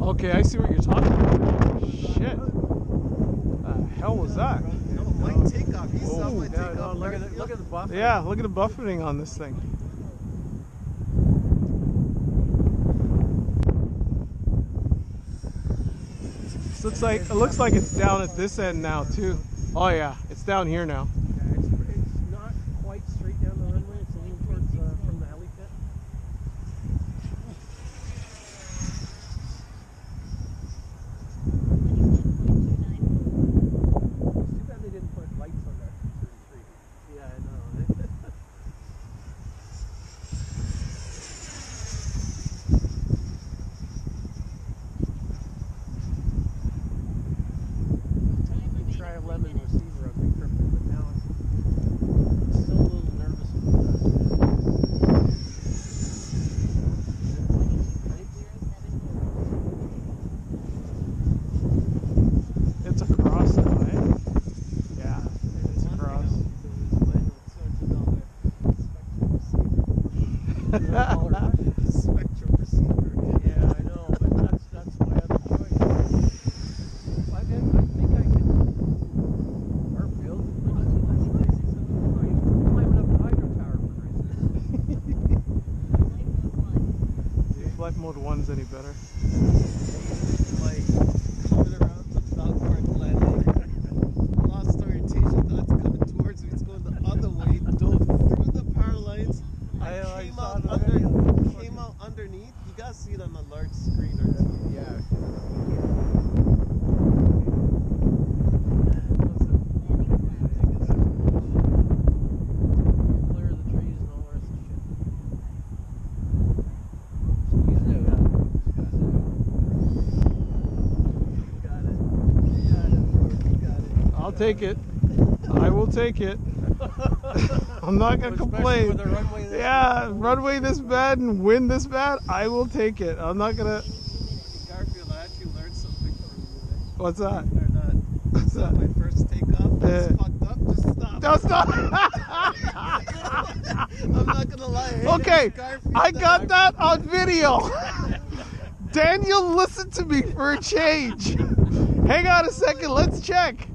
Okay, I see what you're talking about. Shit. The hell was that? Light takeoff. You saw my Yeah, takeoff. look at the buffet. Yeah, look at the buffeting on this thing. It looks like it's down at this end now too. Oh yeah, it's down here now. Yeah, it's not quite straight down the runway. It's a little towards from the heli pit. Too bad they didn't put lights on that 33. Yeah, I know. Try a lemon receiver on the Griffin, but now I'm still a little nervous about It's across now, eh? Yeah, it's across. Spectrum receiver. Yeah, I know, but that's my other choice. I think I can. Airfield. Climbing up the hydro tower for See if flight mode 1's any better. Like coming around the Southport landing. Lost orientation. Thought it's coming towards me. It's going the other way. Dove through the power lines. I Came saw out the video. came out underneath. You gotta see it on a large screen or two. Yeah. Clear the trees and all the rest of the shit. Squeeze it out. Got it. You got it. I'll take it. I will take it. I'm not gonna Especially complain. with a runway this Yeah, runway this bad and wind this bad, I will take it. I'm not gonna. Garfield, I actually learned something from you today. What's that? Or not. What's that? My first takeoff was fucked up. Just stop. Don't stop. I'm not gonna lie. I hated Okay, Garfield I got that that on video. Daniel, listen to me for a change. Hang on a second, let's check.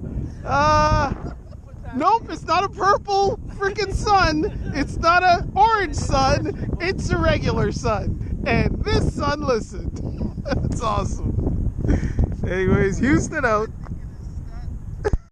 Nope, it's not a purple freaking sun. It's not an orange sun. It's a regular sun. And this sun listened. That's awesome. Anyways, Houston out.